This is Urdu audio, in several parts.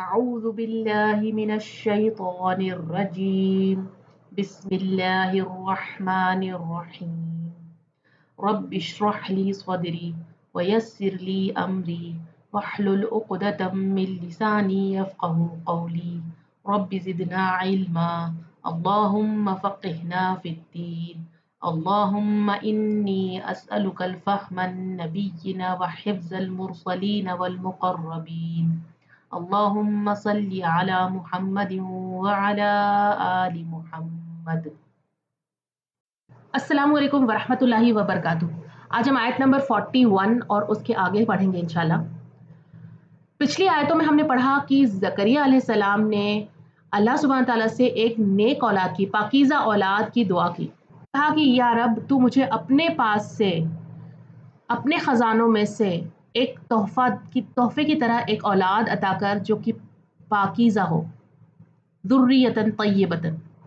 أعوذ بالله من الشيطان الرجيم بسم الله الرحمن الرحيم رب اشرح لي صدري ويسر لي أمري واحلل عقدة من لساني يفقه قولي رب زدنا علما اللهم فقهنا في الدين اللهم إني أسألك الفهم النبيين وحفظ المرسلين والمقربين اللهم صل على محمد وعلى آل محمد۔ السلام علیکم ورحمۃ اللہ وبرکاتہ۔ آج ہم آیت نمبر 41 اور اس کے آگے پڑھیں گے انشاءاللہ۔ پچھلی آیتوں میں ہم نے پڑھا کہ زکریہ علیہ السلام نے اللہ سبحانہ تعالیٰ سے ایک نیک اولاد کی، پاکیزہ اولاد کی دعا کی۔ کہا کہ یا رب تو مجھے اپنے پاس سے، اپنے خزانوں میں سے ایک تحفے کی طرح ایک اولاد عطا کر جو کہ پاکیزہ ہو، ذریۃ طیبۃ،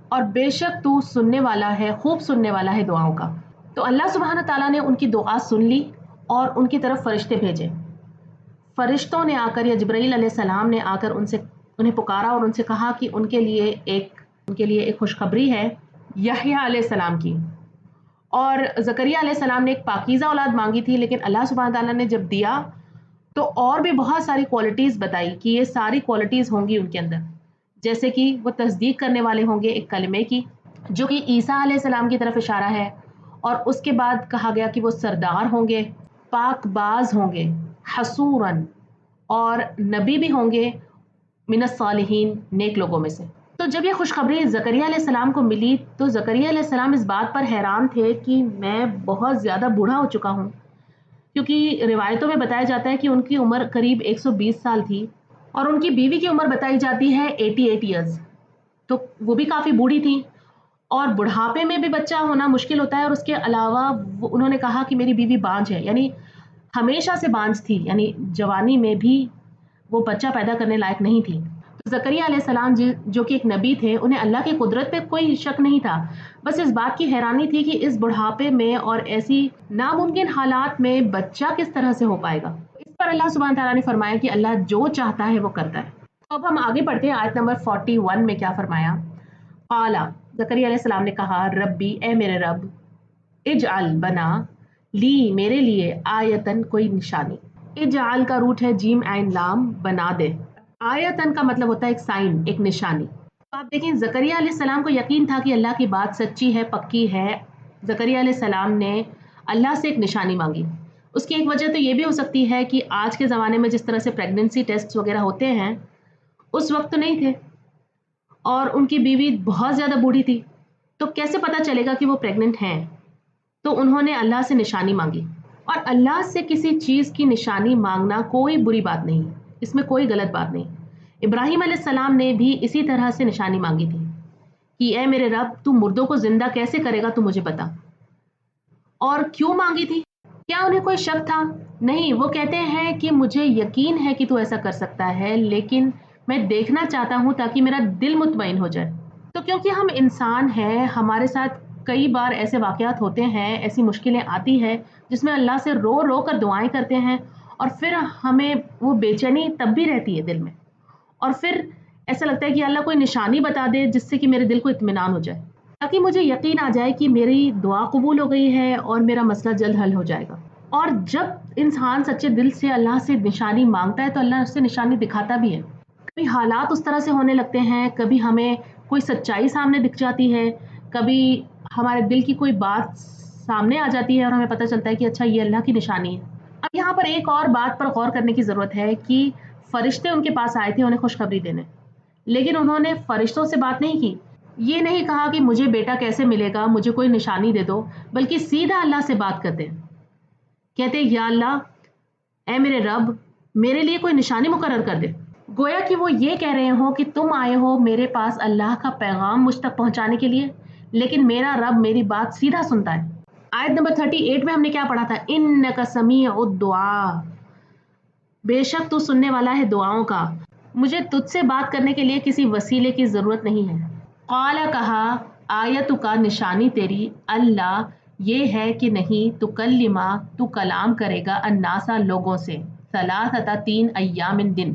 اور بے شک تو سننے والا ہے، خوب سننے والا ہے دعاؤں کا۔ تو اللہ سبحانہ تعالیٰ نے ان کی دعا سن لی اور ان کی طرف فرشتے بھیجے۔ فرشتوں نے آ کر یا جبرائیل علیہ السلام نے آ کر انہیں پکارا اور ان سے کہا کہ ان کے لیے ایک خوشخبری ہے یحییٰ علیہ السلام کی۔ اور زکریا علیہ السلام نے ایک پاکیزہ اولاد مانگی تھی، لیکن اللہ سبحانہ تعالیٰ نے جب دیا تو اور بھی بہت ساری کوالٹیز بتائی کہ یہ ساری کوالٹیز ہوں گی ان کے اندر، جیسے کہ وہ تصدیق کرنے والے ہوں گے ایک کلمے کی جو کہ عیسیٰ علیہ السلام کی طرف اشارہ ہے، اور اس کے بعد کہا گیا کہ وہ سردار ہوں گے، پاک باز ہوں گے، حسوراً، اور نبی بھی ہوں گے، من الصالحین، نیک لوگوں میں سے۔ تو جب یہ خوشخبری زکریا علیہ السلام کو ملی تو زکریا علیہ السلام اس بات پر حیران تھے کہ میں بہت زیادہ بوڑھا ہو چکا ہوں، کیونکہ روایتوں میں بتایا جاتا ہے کہ ان کی عمر قریب 120 سال تھی اور ان کی بیوی کی عمر بتائی جاتی ہے 88 ایئرز، تو وہ بھی کافی بوڑھی تھی، اور بڑھاپے میں بھی بچہ ہونا مشکل ہوتا ہے، اور اس کے علاوہ انہوں نے کہا کہ میری بیوی بانجھ ہے، یعنی ہمیشہ سے بانجھ تھی، یعنی جوانی میں بھی وہ بچہ پیدا کرنے لائق نہیں تھی۔ زکریا علیہ السلام جو کہ ایک نبی تھے، انہیں اللہ کی قدرت پہ کوئی شک نہیں تھا، بس اس بات کی حیرانی تھی کہ اس بڑھاپے میں اور ایسی ناممکن حالات میں بچہ کس طرح سے ہو پائے گا۔ اس پر اللہ سبحانہ تعالیٰ نے فرمایا کہ اللہ جو چاہتا ہے وہ کرتا ہے۔ اب ہم آگے پڑھتے ہیں، آیت نمبر 41 میں کیا فرمایا۔ قال، زکریا علیہ السلام نے کہا، ربی، اے میرے رب، اجعل، بنا، لی، میرے لیے، آیتن، کوئی نشانی۔ اجعل کا روٹ ہے جیم عین لام، بنا دے۔ آیتن کا مطلب ہوتا ہے ایک سائن، ایک نشانی۔ تو آپ دیکھیں زکریا علیہ السلام کو یقین تھا کہ اللہ کی بات سچی ہے، پکی ہے۔ زکریا علیہ السلام نے اللہ سے ایک نشانی مانگی۔ اس کی ایک وجہ تو یہ بھی ہو سکتی ہے کہ آج کے زمانے میں جس طرح سے پریگننسی ٹیسٹ وغیرہ ہوتے ہیں، اس وقت تو نہیں تھے، اور ان کی بیوی بہت زیادہ بوڑھی تھی، تو کیسے پتہ چلے گا کہ وہ پریگننٹ ہیں؟ تو انہوں نے اللہ سے نشانی مانگی، اور اللہ سے کسی چیز کی نشانی مانگنا کوئی بری بات نہیں، اس میں کوئی غلط بات نہیں۔ ابراہیم علیہ السلام نے بھی اسی طرح سے نشانی مانگی تھی کہ اے میرے رب، تو مردوں کو زندہ کیسے کرے گا، تو مجھے بتا۔ اور کیوں مانگی تھی؟ کیا انہیں کوئی شک تھا؟ نہیں، وہ کہتے ہیں کہ مجھے یقین ہے کہ تو ایسا کر سکتا ہے، لیکن میں دیکھنا چاہتا ہوں تاکہ میرا دل مطمئن ہو جائے۔ تو کیونکہ ہم انسان ہیں، ہمارے ساتھ کئی بار ایسے واقعات ہوتے ہیں، ایسی مشکلیں آتی ہیں جس میں اللہ سے رو رو کر دعائیں کرتے ہیں، اور پھر ہمیں وہ بے چینی تب بھی رہتی ہے دل میں، اور پھر ایسا لگتا ہے کہ اللہ کوئی نشانی بتا دے جس سے کہ میرے دل کو اطمینان ہو جائے، تاکہ مجھے یقین آ جائے کہ میری دعا قبول ہو گئی ہے اور میرا مسئلہ جلد حل ہو جائے گا۔ اور جب انسان سچے دل سے اللہ سے نشانی مانگتا ہے تو اللہ اس سے نشانی دکھاتا بھی ہے۔ کبھی حالات اس طرح سے ہونے لگتے ہیں، کبھی ہمیں کوئی سچائی سامنے دکھ جاتی ہے، کبھی ہمارے دل کی کوئی بات سامنے آ جاتی ہے اور ہمیں پتہ چلتا ہے کہ اچھا یہ اللہ کی نشانی ہے۔ اب یہاں پر ایک اور بات پر غور کرنے کی ضرورت ہے کہ فرشتے ان کے پاس آئے تھے انہیں خوشخبری دینے، لیکن انہوں نے فرشتوں سے بات نہیں کی، یہ نہیں کہا کہ مجھے بیٹا کیسے ملے گا، مجھے کوئی نشانی دے دو، بلکہ سیدھا اللہ سے بات کرتے ہیں، کہتے یا اللہ، اے میرے رب، میرے لیے کوئی نشانی مقرر کر دے۔ گویا کہ وہ یہ کہہ رہے ہوں کہ تم آئے ہو میرے پاس اللہ کا پیغام مجھ تک پہنچانے کے لیے، لیکن میرا رب میری بات سیدھا سنتا ہے۔ آیت نمبر 38 میں ہم نے کیا پڑھا تھا؟ انک سمیع الدعاء، بے شک تو سننے والا ہے دعاؤں کا، مجھے تجھ سے بات کرنے کے لیے کسی وسیلے کی ضرورت نہیں ہے۔ قال، کہا، آیتک کا نشانی تیری، اللہ یہ ہے کہ نہیں تو کلام کرے گا الناس لوگوں سے، ثلاثۃ 3 ایام دن،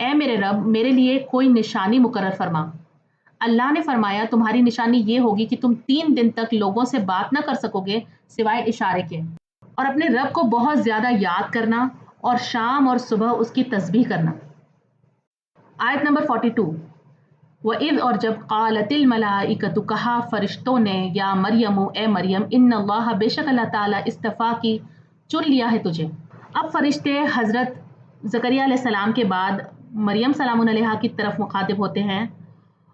اے میرے رب میرے لیے کوئی نشانی مقرر فرما۔ اللہ نے فرمایا تمہاری نشانی یہ ہوگی کہ تم 3 دن تک لوگوں سے بات نہ کر سکو گے سوائے اشارے کے، اور اپنے رب کو بہت زیادہ یاد کرنا اور شام اور صبح اس کی تسبیح کرنا۔ آیت نمبر 42، وَإِذْ اور جب قالت الملائکۃ کہا فرشتوں نے یا مریم اے مریم ان اللہ بے شک اللہ تعالیٰ اصطفیٰ کی چن لیا ہے تجھے۔ اب فرشتے حضرت زکریا علیہ السلام کے بعد مریم سلام علیہا کی طرف مخاطب ہوتے ہیں،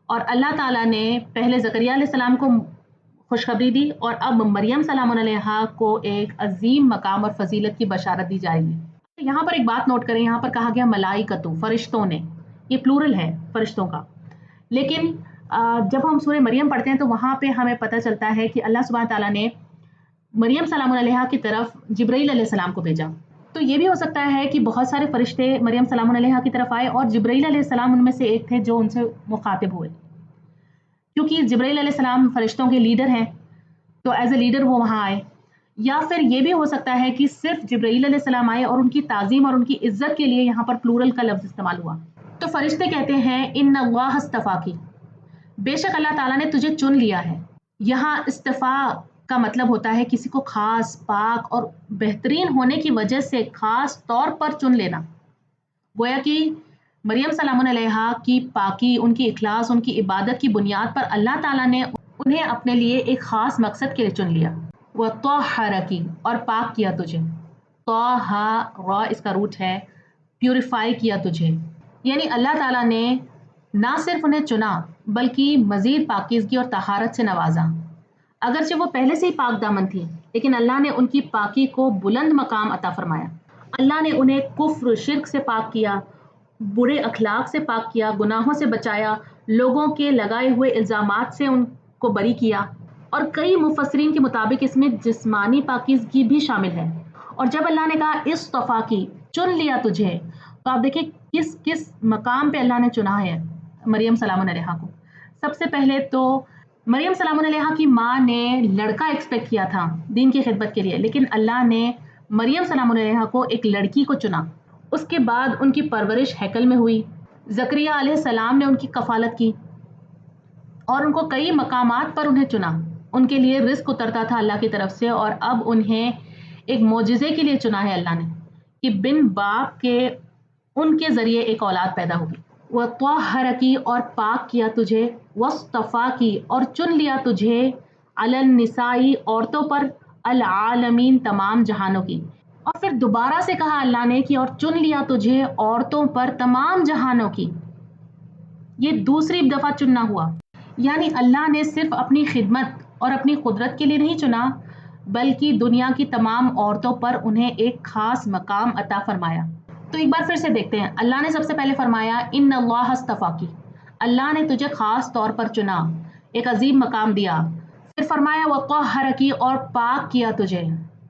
اور اللہ تعالیٰ نے پہلے زکریا علیہ السلام کو خوشخبری دی اور اب مریم سلام علیہا کو ایک عظیم مقام اور فضیلت کی بشارت دی جائے گی۔ یہاں پر ایک بات نوٹ کریں، یہاں پر کہا گیا ملائکۃ، فرشتوں نے، یہ پلورل ہے فرشتوں کا، لیکن جب ہم سورہ مریم پڑھتے ہیں تو وہاں پہ ہمیں پتہ چلتا ہے کہ اللہ سبحانہ تعالیٰ نے مریم سلام علیہا کی طرف جبرائیل علیہ السلام کو بھیجا۔ تو یہ بھی ہو سکتا ہے کہ بہت سارے فرشتے مریم سلام علیہا کی طرف آئے اور جبرائیل علیہ السلام ان میں سے ایک تھے جو ان سے مخاطب ہوئے، کیونکہ جبرائیل علیہ السلام فرشتوں کے لیڈر ہیں، تو ایز اے لیڈر وہ وہاں آئے۔ یا پھر یہ بھی ہو سکتا ہے کہ صرف جبرائیل علیہ السلام آئے اور ان کی تعظیم اور ان کی عزت کے لیے یہاں پر پلورل کا لفظ استعمال ہوا۔ تو فرشتے کہتے ہیں ان اللہ اصطفاکی، بے شک اللہ تعالیٰ نے تجھے چن لیا ہے۔ یہاں استفاء کا مطلب ہوتا ہے کسی کو خاص، پاک اور بہترین ہونے کی وجہ سے خاص طور پر چن لینا۔ گویا کہ مریم سلام علیہا کی پاکی، ان کی اخلاص، ان کی عبادت کی بنیاد پر اللہ تعالیٰ نے انہیں اپنے لیے ایک خاص مقصد کے لیے چن لیا۔ وَطَہَّرَكِ اور پاک کیا تجھے، طَہَّرَ اس کا روٹ ہے پیوریفائی کیا تجھے، یعنی اللہ تعالیٰ نے نہ صرف انہیں چنا بلکہ مزید پاکیزگی اور طہارت سے نوازا۔ اگرچہ وہ پہلے سے ہی پاک دامن تھی لیکن اللہ نے ان کی پاکی کو بلند مقام عطا فرمایا۔ اللہ نے انہیں کفر، شرک سے پاک کیا، برے اخلاق سے پاک کیا، گناہوں سے بچایا، لوگوں کے لگائے ہوئے الزامات سے ان کو بری کیا، اور کئی مفسرین کے مطابق اس میں جسمانی پاکیزگی بھی شامل ہے۔ اور جب اللہ نے کہا اصطفیٰ کی، چن لیا تجھے، تو آپ دیکھیں کس کس مقام پہ اللہ نے چنا ہے مریم سلام علیہا کو۔ سب سے پہلے تو مریم سلام علیہا کی ماں نے لڑکا ایکسپیکٹ کیا تھا دین کی خدمت کے لیے، لیکن اللہ نے مریم سلام علیہا کو ایک لڑکی کو چنا۔ اس کے بعد ان کی پرورش ہیکل میں ہوئی، زکریا علیہ السلام نے ان کی کفالت کی اور ان کو کئی مقامات پر انہیں چنا۔ ان کے لیے رزق اترتا تھا اللہ کی طرف سے، اور اب انہیں ایک معجزے کے لیے چنا ہے اللہ نے کہ بن باپ کے ان کے ذریعے ایک اولاد پیدا ہوگی۔ وَطَہَّرَكِ اور پاک کیا تجھے، وَاصْطَفَاكِ اور چن لیا تجھے، عَلَى النِّسَاءِ عورتوں پر، العالمین تمام جہانوں کی۔ اور پھر دوبارہ سے کہا اللہ نے کہ اور چن لیا تجھے عورتوں پر تمام جہانوں کی۔ یہ دوسری دفعہ چننا ہوا، یعنی اللہ نے صرف اپنی خدمت اور اپنی قدرت کے لیے نہیں چنا بلکہ دنیا کی تمام عورتوں پر انہیں ایک خاص مقام عطا فرمایا۔ تو ایک بار پھر سے دیکھتے ہیں، اللہ نے سب سے پہلے فرمایا ان اللہ اصطفاکی، اللہ نے تجھے خاص طور پر چنا، ایک عظیم مقام دیا۔ پھر فرمایا وطہرکی اور پاک کیا تجھے،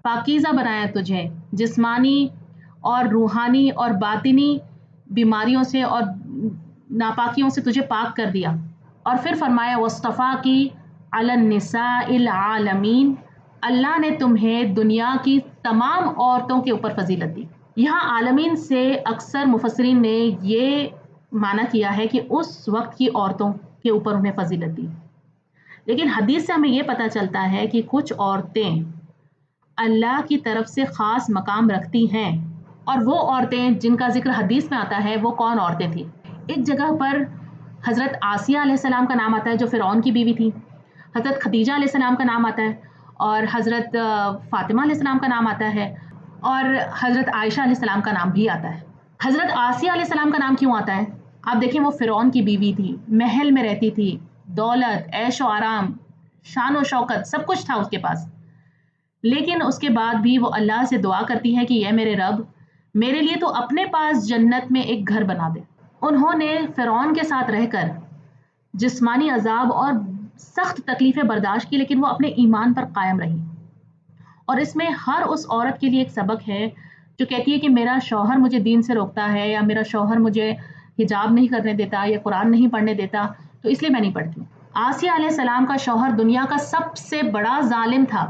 پاکیزہ بنایا تجھے، جسمانی اور روحانی اور باطنی بیماریوں سے اور ناپاکیوں سے تجھے پاک کر دیا۔ اور پھر فرمایا واصطفاکی علی النساء العالمین، اللہ نے تمہیں دنیا کی تمام عورتوں کے اوپر فضیلت دی۔ یہاں عالمین سے اکثر مفسرین نے یہ معنی کیا ہے کہ اس وقت کی عورتوں کے اوپر انہیں فضیلت دی، لیکن حدیث سے ہمیں یہ پتہ چلتا ہے کہ کچھ عورتیں اللہ کی طرف سے خاص مقام رکھتی ہیں، اور وہ عورتیں جن کا ذکر حدیث میں آتا ہے وہ کون عورتیں تھیں؟ ایک جگہ پر حضرت آسیہ علیہ السلام کا نام آتا ہے جو فرعون کی بیوی تھی، حضرت خدیجہ علیہ السلام کا نام آتا ہے، اور حضرت فاطمہ علیہ السلام کا نام آتا ہے، اور حضرت عائشہ علیہ السلام کا نام بھی آتا ہے۔ حضرت آسیہ علیہ السلام کا نام کیوں آتا ہے؟ آپ دیکھیں وہ فرعون کی بیوی تھی، محل میں رہتی تھی، دولت، عیش و آرام، شان و شوکت سب کچھ تھا اس کے پاس، لیکن اس کے بعد بھی وہ اللہ سے دعا کرتی ہے کہ اے میرے رب میرے لیے تو اپنے پاس جنت میں ایک گھر بنا دے۔ انہوں نے فرعون کے ساتھ رہ کر جسمانی عذاب اور سخت تکلیفیں برداشت کی، لیکن وہ اپنے ایمان پر قائم رہی۔ اور اس میں ہر اس عورت کے لیے ایک سبق ہے جو کہتی ہے کہ میرا شوہر مجھے دین سے روکتا ہے، یا میرا شوہر مجھے حجاب نہیں کرنے دیتا یا قرآن نہیں پڑھنے دیتا، تو اس لیے میں نہیں پڑھتی۔ آسیہ علیہ السلام کا شوہر دنیا کا سب سے بڑا ظالم تھا،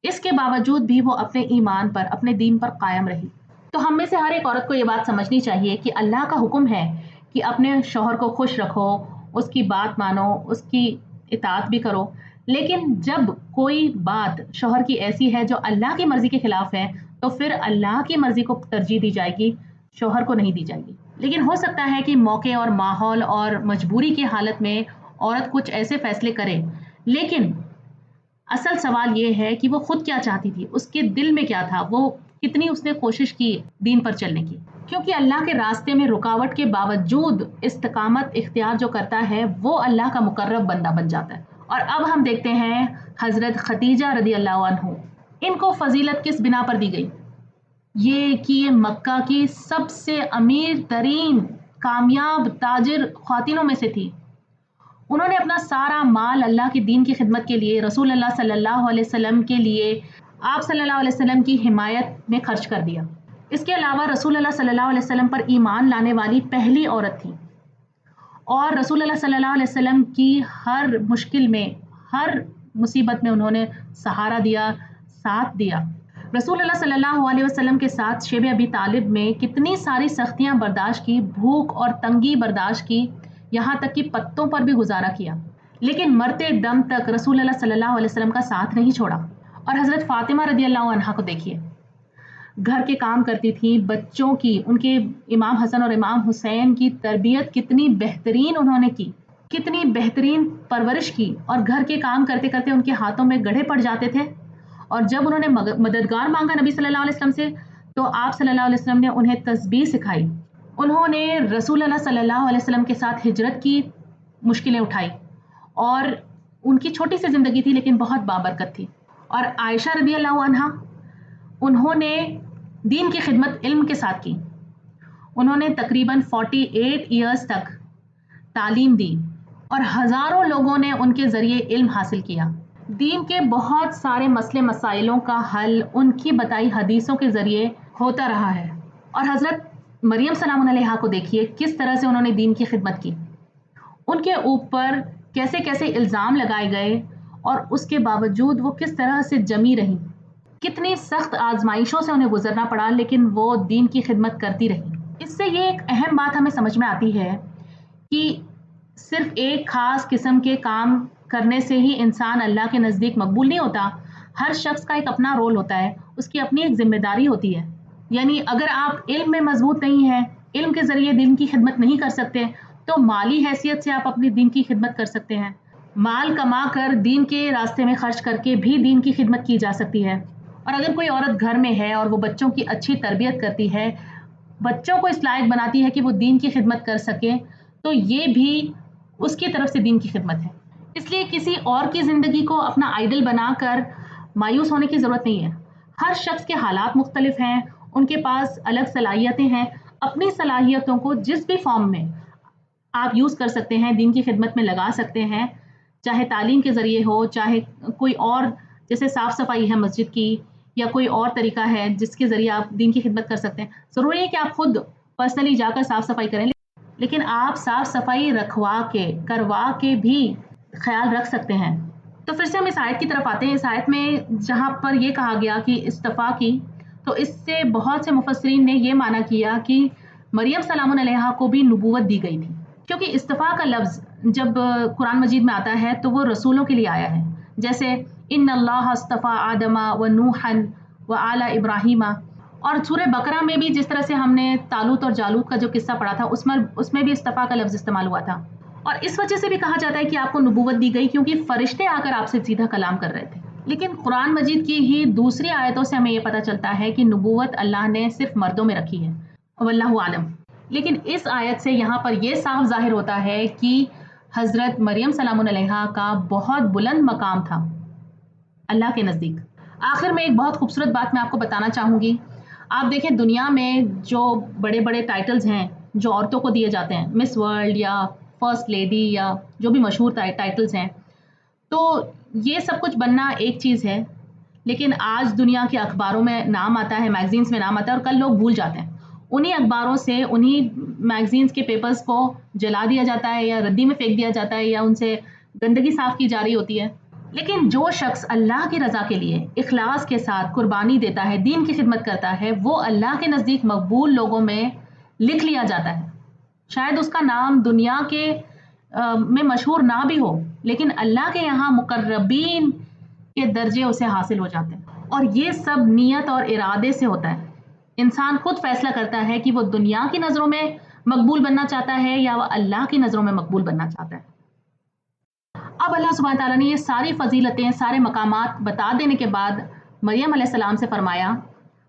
اس کے باوجود بھی وہ اپنے ایمان پر، اپنے دین پر قائم رہی۔ تو ہم میں سے ہر ایک عورت کو یہ بات سمجھنی چاہیے کہ اللہ کا حکم ہے کہ اپنے شوہر کو خوش رکھو، اس کی بات مانو، اس کی اطاعت بھی کرو، لیکن جب کوئی بات شوہر کی ایسی ہے جو اللہ کی مرضی کے خلاف ہے تو پھر اللہ کی مرضی کو ترجیح دی جائے گی، شوہر کو نہیں دی جائے گی۔ لیکن ہو سکتا ہے کہ موقع اور ماحول اور مجبوری کی حالت میں عورت کچھ ایسے فیصلے کرے، لیکن اصل سوال یہ ہے کہ وہ خود کیا چاہتی تھی، اس کے دل میں کیا تھا، وہ کتنی اس نے کوشش کی دین پر چلنے کی۔ کیونکہ اللہ کے راستے میں رکاوٹ کے باوجود استقامت اختیار جو کرتا ہے وہ اللہ کا مقرب بندہ بن جاتا ہے۔ اور اب ہم دیکھتے ہیں حضرت خدیجہ رضی اللہ عنہ، ان کو فضیلت کس بنا پر دی گئی؟ یہ کہ یہ مکہ کی سب سے امیر ترین کامیاب تاجر خواتینوں میں سے تھی۔ انہوں نے اپنا سارا مال اللہ کے دین کی خدمت کے لیے، رسول اللہ صلی اللہ علیہ وسلم کے لیے، آپ صلی اللہ علیہ وسلم کی حمایت میں خرچ کر دیا۔ اس کے علاوہ رسول اللہ صلی اللہ علیہ وسلم پر ایمان لانے والی پہلی عورت تھی، اور رسول اللہ صلی اللہ علیہ وسلم کی ہر مشکل میں، ہر مصیبت میں انہوں نے سہارا دیا، ساتھ دیا۔ رسول اللہ صلی اللہ علیہ وسلم کے ساتھ شیب ابی طالب میں کتنی ساری سختیاں برداشت کی، بھوک اور تنگی برداشت کی، یہاں تک کہ پتوں پر بھی گزارا کیا، لیکن مرتے دم تک رسول اللہ صلی اللہ علیہ وسلم کا ساتھ نہیں چھوڑا۔ اور حضرت فاطمہ رضی اللہ عنہا کو دیکھیے، گھر کے کام کرتی تھی، بچوں کی، ان کے امام حسن اور امام حسین کی تربیت کتنی بہترین انہوں نے کی، کتنی بہترین پرورش کی، اور گھر کے کام کرتے کرتے ان کے ہاتھوں میں گڑھے پڑ جاتے تھے، اور جب انہوں نے مددگار مانگا نبی صلی اللہ علیہ وسلم سے تو آپ صلی اللہ علیہ وسلم نے انہیں تسبیح سکھائی۔ انہوں نے رسول اللہ صلی اللہ علیہ وسلم کے ساتھ ہجرت کی، مشکلیں اٹھائی، اور ان کی چھوٹی سی زندگی تھی لیکن بہت بابرکت تھی۔ اور عائشہ رضی اللہ عنہا، انہوں نے دین کی خدمت علم کے ساتھ کی، انہوں نے تقریباً 48 ایئرز تک تعلیم دی، اور ہزاروں لوگوں نے ان کے ذریعے علم حاصل کیا۔ دین کے بہت سارے مسئلے مسائلوں کا حل ان کی بتائی حدیثوں کے ذریعے ہوتا رہا ہے۔ اور حضرت مریم سلام علیہا کو دیکھیے کس طرح سے انہوں نے دین کی خدمت کی، ان کے اوپر کیسے کیسے الزام لگائے گئے، اور اس کے باوجود وہ کس طرح سے جمی رہی، کتنی سخت آزمائشوں سے انہیں گزرنا پڑا، لیکن وہ دین کی خدمت کرتی رہی۔ اس سے یہ ایک اہم بات ہمیں سمجھ میں آتی ہے کہ صرف ایک خاص قسم کے کام کرنے سے ہی انسان اللہ کے نزدیک مقبول نہیں ہوتا۔ ہر شخص کا ایک اپنا رول ہوتا ہے، اس کی اپنی ایک ذمہ داری ہوتی ہے۔ یعنی اگر آپ علم میں مضبوط نہیں ہیں، علم کے ذریعے دین کی خدمت نہیں کر سکتے، تو مالی حیثیت سے آپ اپنی دین کی خدمت کر سکتے ہیں۔ مال کما کر دین کے راستے میں خرچ کر کے بھی دین کی خدمت کی جا سکتی ہے۔ اور اگر کوئی عورت گھر میں ہے اور وہ بچوں کی اچھی تربیت کرتی ہے، بچوں کو اس لائق بناتی ہے کہ وہ دین کی خدمت کر سکے، تو یہ بھی اس کی طرف سے دین کی خدمت ہے۔ اس لیے کسی اور کی زندگی کو اپنا آئیڈل بنا کر مایوس ہونے کی ضرورت نہیں ہے۔ ہر شخص کے حالات مختلف ہیں، ان کے پاس الگ صلاحیتیں ہیں، اپنی صلاحیتوں کو جس بھی فارم میں آپ یوز کر سکتے ہیں، دین کی خدمت میں لگا سکتے ہیں، چاہے تعلیم کے ذریعے ہو، چاہے کوئی اور جیسے صاف صفائی ہے مسجد کی، یا کوئی اور طریقہ ہے جس کے ذریعے آپ دین کی خدمت کر سکتے ہیں۔ ضروری ہے کہ آپ خود پرسنلی جا کر صاف صفائی کریں، لیکن آپ صاف صفائی رکھوا کے، کروا کے بھی خیال رکھ سکتے ہیں۔ تو پھر سے ہم اس آیت کی طرف آتے ہیں۔ اس آیت میں جہاں پر یہ کہا گیا کہ استفا کی، تو اس سے بہت سے مفسرین نے یہ معنی کیا کہ مریم سلام علیہا کو بھی نبوت دی گئی تھی، کیونکہ استفا کا لفظ جب قرآن مجید میں آتا ہے تو وہ رسولوں کے لیے آیا ہے، جیسے ان اللہ اصطفى آدم و نوحا و آل ابراہیم، اور سورہ بقرہ میں بھی جس طرح سے ہم نے طالوت اور جالوت کا جو قصہ پڑھا تھا اس میں بھی استفا کا لفظ استعمال ہوا تھا۔ اور اس وجہ سے بھی کہا جاتا ہے کہ آپ کو نبوت دی گئی کیونکہ فرشتے آ کر آپ سے سیدھا کلام کر رہے تھے۔ لیکن قرآن مجید کی ہی دوسری آیتوں سے ہمیں یہ پتہ چلتا ہے کہ نبوت اللہ نے صرف مردوں میں رکھی ہے، واللہ عالم۔ لیکن اس آیت سے یہاں پر یہ صاف ظاہر ہوتا ہے کہ حضرت مریم سلام علیہا کا بہت بلند مقام تھا اللہ کے نزدیک۔ آخر میں ایک بہت خوبصورت بات میں آپ کو بتانا چاہوں گی۔ آپ دیکھیں دنیا میں جو بڑے بڑے ٹائٹلز ہیں جو عورتوں کو دیے جاتے ہیں، مس ورلڈ یا فرسٹ لیڈی یا جو بھی مشہور ٹائٹلز ہیں، تو یہ سب کچھ بننا ایک چیز ہے، لیکن آج دنیا کے اخباروں میں نام آتا ہے، میگزینز میں نام آتا ہے، اور کل لوگ بھول جاتے ہیں۔ انہی اخباروں سے، انہی میگزینز کے پیپرز کو جلا دیا جاتا ہے، یا ردی میں پھینک دیا جاتا ہے، یا ان سے گندگی صاف کی جا رہی ہوتی ہے۔ لیکن جو شخص اللہ کی رضا کے لیے اخلاص کے ساتھ قربانی دیتا ہے، دین کی خدمت کرتا ہے، وہ اللہ کے نزدیک مقبول لوگوں میں لکھ لیا جاتا ہے۔ شاید اس کا نام دنیا کے میں مشہور نہ بھی ہو، لیکن اللہ کے یہاں مقربین کے درجے اسے حاصل ہو جاتے ہیں، اور یہ سب نیت اور ارادے سے ہوتا ہے۔ انسان خود فیصلہ کرتا ہے کہ وہ دنیا کی نظروں میں مقبول بننا چاہتا ہے یا وہ اللہ کی نظروں میں مقبول بننا چاہتا ہے۔ اب اللہ سبحانہ تعالیٰ نے یہ ساری فضیلتیں، سارے مقامات بتا دینے کے بعد مریم علیہ السلام سے فرمایا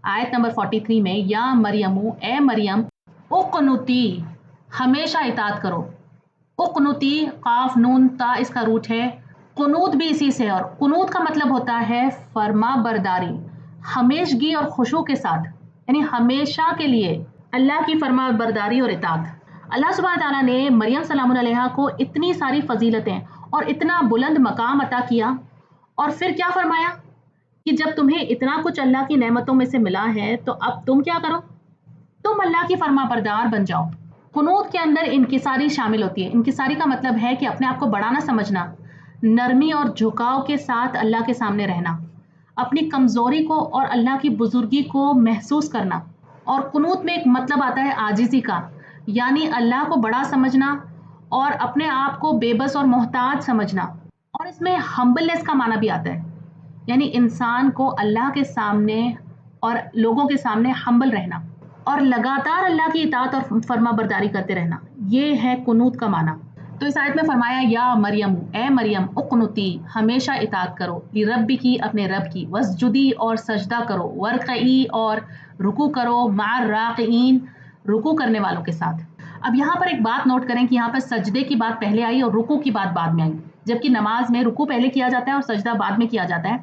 آیت نمبر 43 میں، یا مریم، اے مریم، اقنتی، ہمیشہ اطاعت کرو۔ اقنتی، قاف نون تا اس کا روٹ ہے، قنوت بھی اسی سے، اور قنوت کا مطلب ہوتا ہے فرما برداری، ہمیشگی اور خشوع کے ساتھ، یعنی ہمیشہ کے لیے اللہ کی فرما برداری اور اطاعت۔ اللہ سبحانہ تعالیٰ نے مریم سلام علیہا کو اتنی ساری فضیلتیں اور اتنا بلند مقام عطا کیا، اور پھر کیا فرمایا کہ جب تمہیں اتنا کچھ اللہ کی نعمتوں میں سے ملا ہے تو اب تم کیا کرو؟ تم اللہ کی فرما بردار بن جاؤ۔ قنوت کے اندر انکساری شامل ہوتی ہے۔ انکساری کا مطلب ہے کہ اپنے آپ کو بڑا نہ سمجھنا، نرمی اور جھکاؤ کے ساتھ اللہ کے سامنے رہنا، اپنی کمزوری کو اور اللہ کی بزرگی کو محسوس کرنا۔ اور قنوت میں ایک مطلب آتا ہے عاجزی کا، یعنی اللہ کو بڑا سمجھنا اور اپنے آپ کو بے بس اور محتاج سمجھنا۔ اور اس میں ہمبلنس کا معنی بھی آتا ہے، یعنی انسان کو اللہ کے سامنے اور لوگوں کے سامنے ہمبل رہنا اور لگاتار اللہ کی اطاعت اور فرما برداری کرتے رہنا، یہ ہے قنوت کا معنی۔ تو اس آیت میں فرمایا یا مریم، اے مریم، اقنتی، ہمیشہ اطاعت کرو، لربی کی، اپنے رب کی، واسجدی، اور سجدہ کرو، ورکعی، اور رکوع کرو، مع الراکعین، رکوع کرنے والوں کے ساتھ۔ اب یہاں پر ایک بات نوٹ کریں کہ یہاں پر سجدے کی بات پہلے آئی اور رکوع کی بات بعد میں آئی، جبکہ نماز میں رکوع پہلے کیا جاتا ہے اور سجدہ بعد میں کیا جاتا ہے،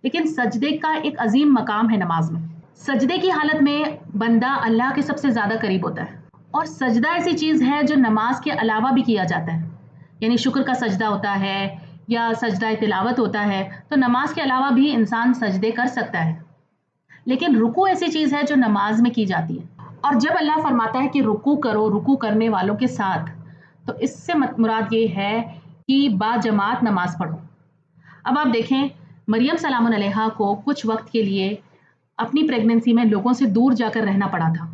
لیکن سجدے کا ایک عظیم مقام ہے نماز میں۔ سجدے کی حالت میں بندہ اللہ کے سب سے زیادہ قریب ہوتا ہے، اور سجدہ ایسی چیز ہے جو نماز کے علاوہ بھی کیا جاتا ہے، یعنی شکر کا سجدہ ہوتا ہے یا سجدہ تلاوت ہوتا ہے، تو نماز کے علاوہ بھی انسان سجدے کر سکتا ہے، لیکن رکوع ایسی چیز ہے جو نماز میں کی جاتی ہے۔ اور جب اللہ فرماتا ہے کہ رکوع کرو، رکوع کرنے والوں کے ساتھ، تو اس سے مراد یہ ہے کہ با جماعت نماز پڑھو۔ اب آپ دیکھیں، مریم سلام علیہا کو کچھ وقت کے لیے اپنی پریگننسی میں لوگوں سے دور جا کر رہنا پڑا تھا،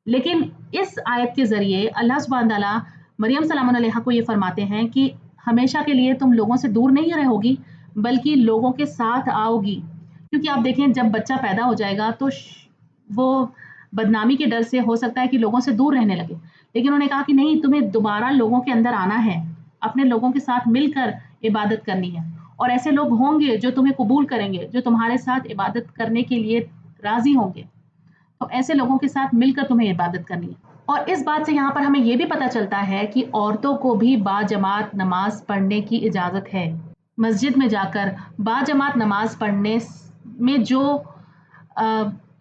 لیکن اس آیت کے ذریعے اللہ سبحانہ تعالیٰ مریم سلام علیہا کو یہ فرماتے ہیں کہ ہمیشہ کے لیے تم لوگوں سے دور نہیں رہو گی، بلکہ لوگوں کے ساتھ آؤ گی، کیونکہ آپ دیکھیں جب بچہ پیدا ہو جائے گا تو وہ بدنامی کے ڈر سے ہو سکتا ہے کہ لوگوں سے دور رہنے لگے، لیکن انہوں نے کہا کہ نہیں، تمہیں دوبارہ لوگوں کے اندر آنا ہے، اپنے لوگوں کے ساتھ مل کر عبادت کرنی ہے، اور ایسے لوگ ہوں گے جو تمہیں قبول کریں گے، جو تمہارے ساتھ عبادت کرنے کے لیے راضی ہوں گے، تو ایسے لوگوں کے ساتھ مل کر تمہیں عبادت کرنی ہے۔ اور اس بات سے یہاں پر ہمیں یہ بھی پتہ چلتا ہے کہ عورتوں کو بھی با جماعت نماز پڑھنے کی اجازت ہے۔ مسجد میں جا کر با جماعت نماز پڑھنے میں جو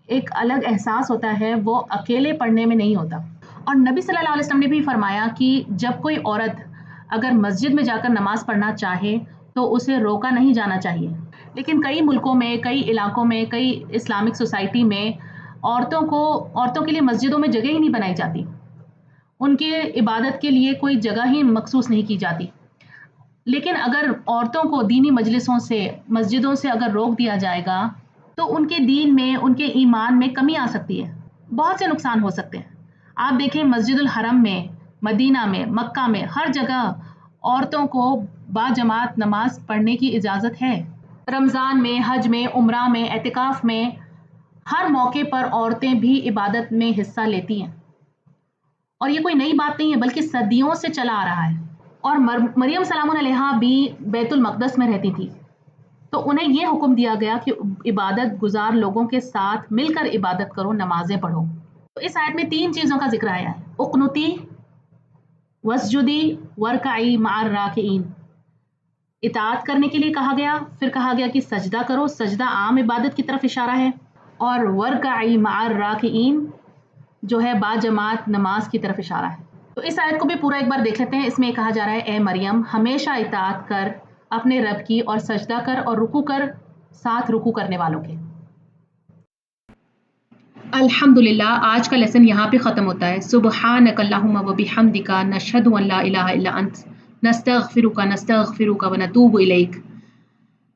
ایک الگ احساس ہوتا ہے وہ اکیلے پڑھنے میں نہیں ہوتا۔ اور نبی صلی اللہ علیہ وسلم نے بھی فرمایا کہ جب کوئی عورت اگر مسجد میں جا کر نماز پڑھنا چاہے تو اسے روکا نہیں جانا چاہیے، لیکن کئی ملکوں میں، کئی علاقوں میں، کئی اسلامک سوسائٹی میں عورتوں کے لیے مسجدوں میں جگہ ہی نہیں بنائی جاتی، ان کے عبادت کے لیے کوئی جگہ ہی مخصوص نہیں کی جاتی۔ لیکن اگر عورتوں کو دینی مجلسوں سے، مسجدوں سے اگر روک دیا جائے گا تو ان کے دین میں، ان کے ایمان میں کمی آ سکتی ہے، بہت سے نقصان ہو سکتے ہیں۔ آپ دیکھیں مسجد الحرم میں، مدینہ میں، مکہ میں، ہر جگہ عورتوں کو با جماعت نماز پڑھنے کی اجازت ہے۔ رمضان میں، حج میں، عمرہ میں، اعتکاف میں، ہر موقع پر عورتیں بھی عبادت میں حصہ لیتی ہیں، اور یہ کوئی نئی بات نہیں ہے بلکہ صدیوں سے چلا آ رہا ہے۔ اور مریم سلام علیہا بھی بیت المقدس میں رہتی تھی، تو انہیں یہ حکم دیا گیا کہ عبادت گزار لوگوں کے ساتھ مل کر عبادت کرو، نمازیں پڑھو۔ تو اس آیت میں 3 چیزوں کا ذکر آیا ہے، اقنتی، واسجدی، ورکعی مع الراکعین، اطاعت کرنے کے لیے کہا گیا، پھر کہا گیا کہ سجدہ کرو، سجدہ عام عبادت کی طرف اشارہ ہے، اور ورکعی مع الراکعین جو ہے با جماعت نماز کی طرف اشارہ ہے۔ تو اس آیت کو بھی پورا ایک بار دیکھ لیتے ہیں۔ اس میں کہا جا رہا ہے اے مریم، ہمیشہ اطاعت کر اپنے رب کی، اور سجدہ کر اور رکوع کر ساتھ رکوع کرنے والوں کے۔ الحمدللہ، آج کا لیسن یہاں پہ ختم ہوتا ہے۔ سبحانک اللہم و بحمدک، نشہد ان لا الہ الا انت، نستغفرک ونتوب الیک۔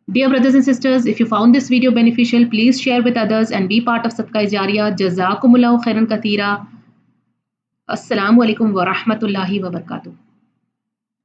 Dear brothers and sisters, if you found this video beneficial, please share with others and be part of Sadaqah Jariyah. Jazakumullahu khairan katheera. السلام علیکم ورحمۃ اللہ وبرکاتہ.